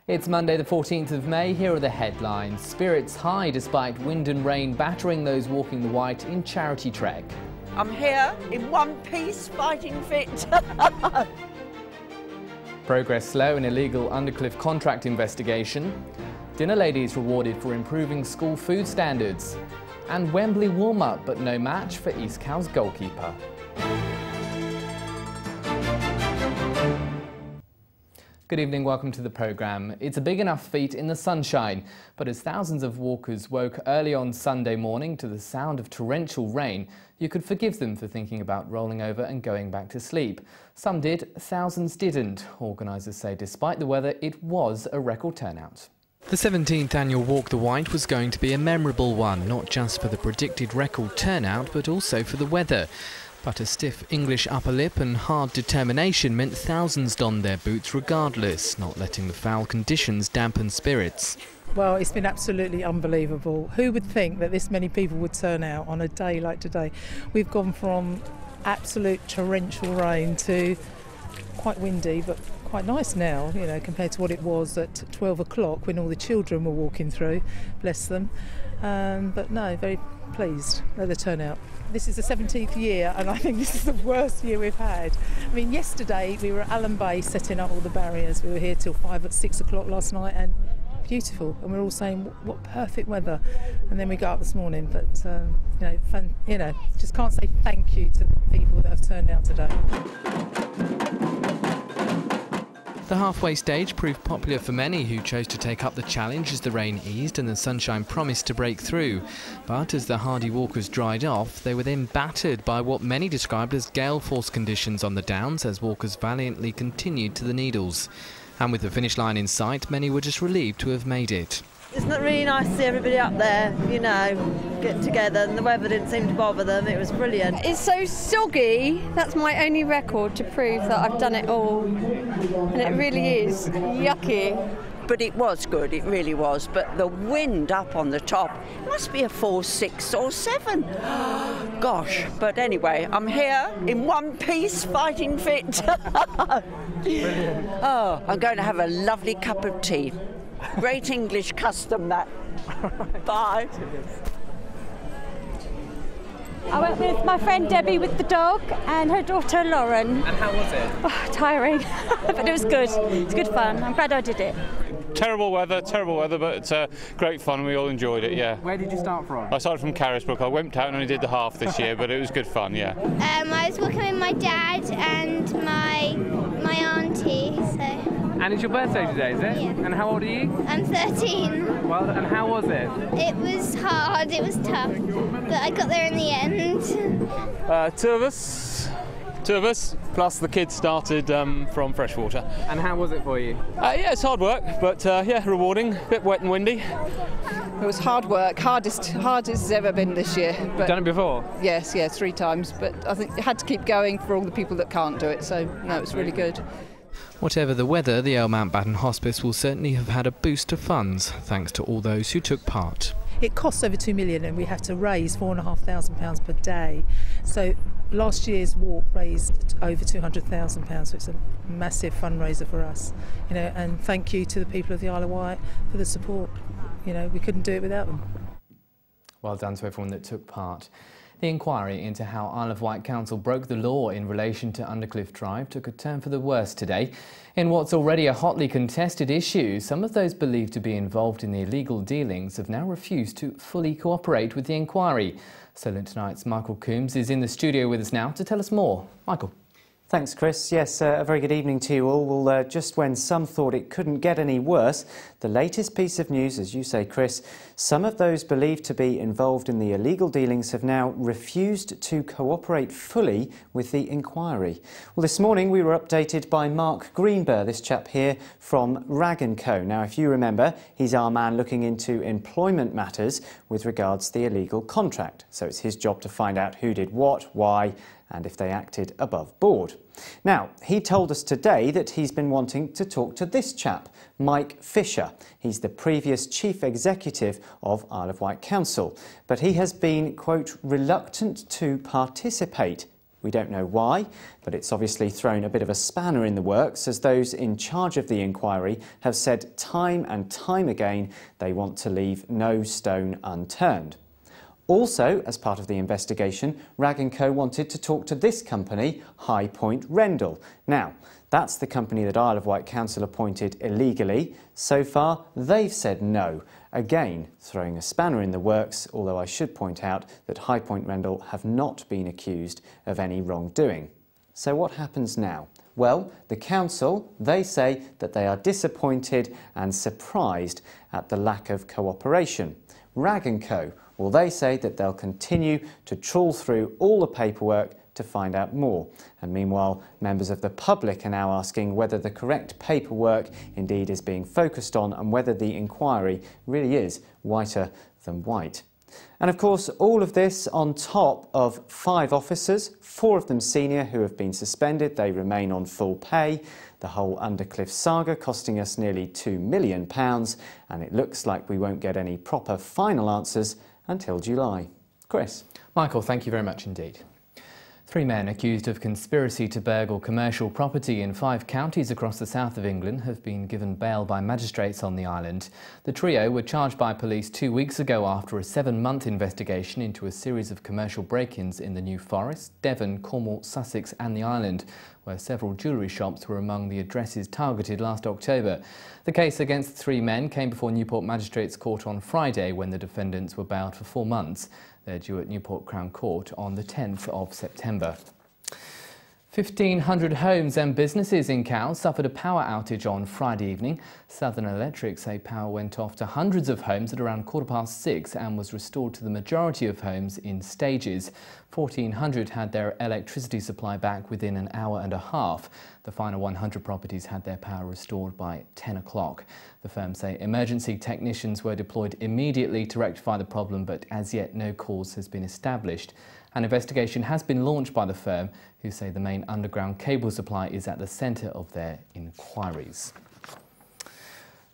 It's Monday the 14th of May. Here are the headlines. Spirits high despite wind and rain battering those walking the Wight in charity trek. I'm here in one piece, fighting fit. Progress slow in illegal Undercliff contract investigation. Dinner ladies rewarded for improving school food standards. And Wembley warm-up but no match for East Cow's goalkeeper. Good evening, welcome to the programme. It's a big enough feat in the sunshine, but as thousands of walkers woke early on Sunday morning to the sound of torrential rain, you could forgive them for thinking about rolling over and going back to sleep. Some did, thousands didn't. Organisers say despite the weather, it was a record turnout. The 17th annual Walk the Wight was going to be a memorable one, not just for the predicted record turnout, but also for the weather. But a stiff English upper lip and hard determination meant thousands donned their boots regardless, not letting the foul conditions dampen spirits. Well, it's been absolutely unbelievable. Who would think that this many people would turn out on a day like today? We've gone from absolute torrential rain to quite windy, but quite nice now, you know, compared to what it was at 12 o'clock when all the children were walking through, bless them. But no, very pleased with the turnout. This is the 17th year and I think this is the worst year we've had. I mean, yesterday we were at Allen Bay setting up all the barriers. We were here till 6 o'clock last night and beautiful. And we're all saying, what perfect weather. And then we got up this morning, but just can't say thank you to the people that have turned out today. The halfway stage proved popular for many who chose to take up the challenge as the rain eased and the sunshine promised to break through. But as the hardy walkers dried off, they were then battered by what many described as gale force conditions on the downs as walkers valiantly continued to the Needles. And with the finish line in sight, many were just relieved to have made it. It's not really nice to see everybody up there, you know, get together, and the weather didn't seem to bother them. It was brilliant. It's so soggy. That's my only record to prove that I've done it all. And it really is yucky. But it was good, it really was. But the wind up on the top, it must be a 4, 6 or 7. Gosh, but anyway, I'm here in one piece, fighting fit. Oh, I'm going to have a lovely cup of tea. Great English custom, that. Bye. I went with my friend Debbie with the dog and her daughter Lauren. And how was it? Oh, tiring, but it was good. It's good fun. I'm glad I did it. Terrible weather, but it's great fun. We all enjoyed it, yeah. Where did you start from? I started from Carisbrook. I went out and only did the half this year, but it was good fun, yeah. I was walking with my dad and my auntie, so... And it's your birthday today, is it? Yeah. And how old are you? I'm 13. Well, and how was it? It was hard, it was tough, but I got there in the end. Two of us, plus the kids started from Freshwater. And how was it for you? Yeah, it's hard work, but yeah, rewarding. A bit wet and windy. It was hard work, hardest it's ever been this year. But Done it before? Yes, 3 times, but I think you had to keep going for all the people that can't do it, so no, it was really good. Whatever the weather, the Earl Mountbatten Hospice will certainly have had a boost of funds, thanks to all those who took part. It costs over £2 million and we have to raise £4,500 per day. So last year's walk raised over £200,000, so it's a massive fundraiser for us. You know, and thank you to the people of the Isle of Wight for the support. You know, we couldn't do it without them. Well done to everyone that took part. The inquiry into how Isle of Wight Council broke the law in relation to Undercliff Drive took a turn for the worse today. In what's already a hotly contested issue, some of those believed to be involved in the illegal dealings have now refused to fully cooperate with the inquiry. Solent Tonight's Michael Coombs is in the studio with us now to tell us more. Michael. Thanks, Chris. Yes, a very good evening to you all. Well, just when some thought it couldn't get any worse, the latest piece of news, as you say, Chris, some of those believed to be involved in the illegal dealings have now refused to cooperate fully with the inquiry. Well, this morning we were updated by Mark Greenberg, this chap here from Rag & Co. Now, if you remember, he's our man looking into employment matters with regards to the illegal contract. So it's his job to find out who did what, why, and if they acted above board. Now, he told us today that he's been wanting to talk to this chap, Mike Fisher. He's the previous chief executive of Isle of Wight Council, but he has been, quote, reluctant to participate We don't know why, but it's obviously thrown a bit of a spanner in the works, as those in charge of the inquiry have said time and time again they want to leave no stone unturned. Also, as part of the investigation, Rag & Co wanted to talk to this company, High Point Rendell. Now, that's the company that Isle of Wight Council appointed illegally. So far, they've said no. Again, throwing a spanner in the works, although I should point out that High Point Rendell have not been accused of any wrongdoing. So what happens now? Well, the council, they say that they are disappointed and surprised at the lack of cooperation. Rag & Co, well, they say that they'll continue to trawl through all the paperwork to find out more. And meanwhile, members of the public are now asking whether the correct paperwork indeed is being focused on and whether the inquiry really is whiter than white. And of course, all of this on top of 5 officers, 4 of them senior, who have been suspended. They remain on full pay. The whole Undercliff saga costing us nearly £2 million, and it looks like we won't get any proper final answers until July. Chris. Michael, thank you very much indeed. 3 men accused of conspiracy to burgle commercial property in 5 counties across the south of England have been given bail by magistrates on the island. The trio were charged by police 2 weeks ago after a 7-month investigation into a series of commercial break-ins in the New Forest, Devon, Cornwall, Sussex and the island, where several jewellery shops were among the addresses targeted last October. The case against the 3 men came before Newport Magistrates Court on Friday, when the defendants were bailed for 4 months. They're due at Newport Crown Court on the 10th of September. 1,500 homes and businesses in Cowes suffered a power outage on Friday evening. Southern Electric say power went off to hundreds of homes at around 6:15 and was restored to the majority of homes in stages. 1,400 had their electricity supply back within an hour and a half. The final 100 properties had their power restored by 10 o'clock. The firm say emergency technicians were deployed immediately to rectify the problem, but as yet no cause has been established. An investigation has been launched by the firm, who say the main underground cable supply is at the centre of their inquiries.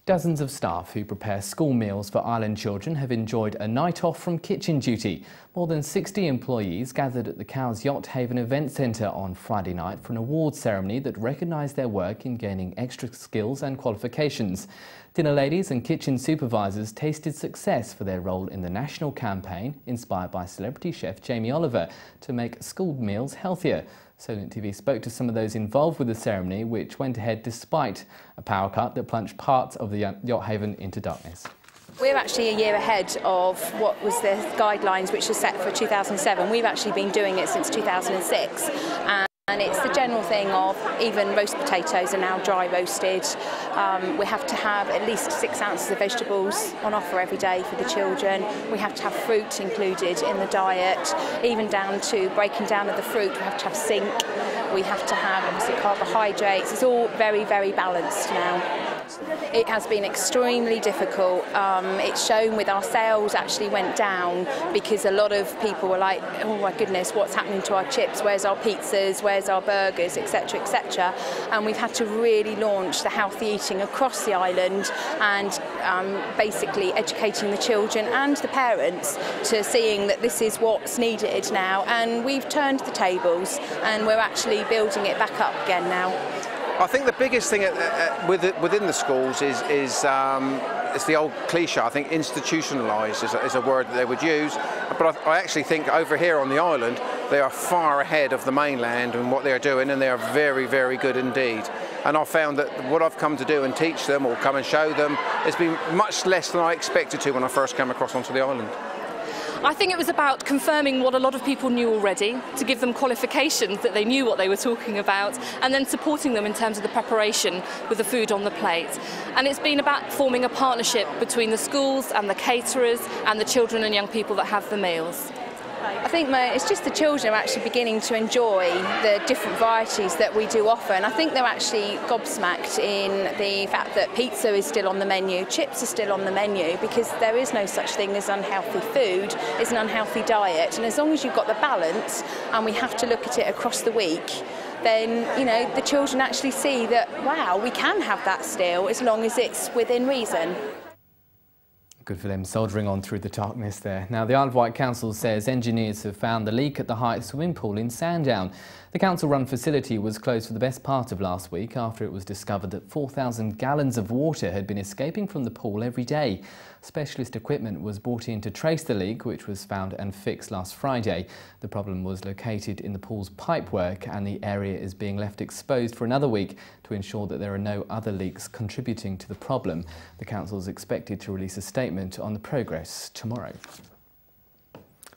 Dozens of staff who prepare school meals for island children have enjoyed a night off from kitchen duty. More than 60 employees gathered at the Cowes Yacht Haven Event Centre on Friday night for an awards ceremony that recognised their work in gaining extra skills and qualifications. Dinner ladies and kitchen supervisors tasted success for their role in the national campaign, inspired by celebrity chef Jamie Oliver, to make school meals healthier. Solent TV spoke to some of those involved with the ceremony, which went ahead despite a power cut that plunged parts of the Yacht Haven into darkness. We're actually a year ahead of what was the guidelines which were set for 2007. We've actually been doing it since 2006. And it's the general thing of even roast potatoes are now dry roasted. We have to have at least 6 ounces of vegetables on offer every day for the children. We have to have fruit included in the diet, even down to breaking down of the fruit. We have to have zinc. We have to have obviously carbohydrates. It's all very, very balanced now. It has been extremely difficult. It's shown with our sales actually went down because a lot of people were like, oh my goodness, what's happening to our chips? Where's our pizzas? Where's our burgers, etc., etc. And we've had to really launch the healthy eating across the island and basically educating the children and the parents to seeing that this is what's needed now. And we've turned the tables and we're actually building it back up again now. I think the biggest thing within the schools is it's the old cliche. I think institutionalised is a word that they would use. But I actually think over here on the island, they are far ahead of the mainland and what they're doing, and they are very, very good indeed. And I've found that what I've come to do and teach them or come and show them has been much less than I expected to when I first came across onto the island. I think it was about confirming what a lot of people knew already, to give them qualifications that they knew what they were talking about, and then supporting them in terms of the preparation with the food on the plate. And it's been about forming a partnership between the schools and the caterers and the children and young people that have the meals. I think it's just the children are actually beginning to enjoy the different varieties that we do offer, and I think they're actually gobsmacked in the fact that pizza is still on the menu, chips are still on the menu, because there is no such thing as unhealthy food, it's an unhealthy diet, and as long as you've got the balance, and we have to look at it across the week, then, you know, the children actually see that, wow, we can have that still, as long as it's within reason. Good for them, soldering on through the darkness there. Now, the Isle of Wight Council says engineers have found the leak at the Heights swimming pool in Sandown. The council-run facility was closed for the best part of last week after it was discovered that 4,000 gallons of water had been escaping from the pool every day. Specialist equipment was brought in to trace the leak, which was found and fixed last Friday. The problem was located in the pool's pipework, and the area is being left exposed for another week to ensure that there are no other leaks contributing to the problem. The council is expected to release a statement on the progress tomorrow.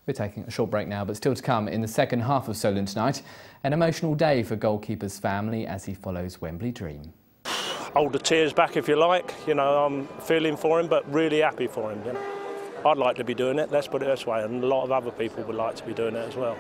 We're taking a short break now, but still to come in the second half of Solent Tonight. An emotional day for goalkeeper's family as he follows Wembley dream. Hold the tears back if you like. You know, I'm feeling for him, but really happy for him. You know, I'd like to be doing it, let's put it this way, and a lot of other people would like to be doing it as well.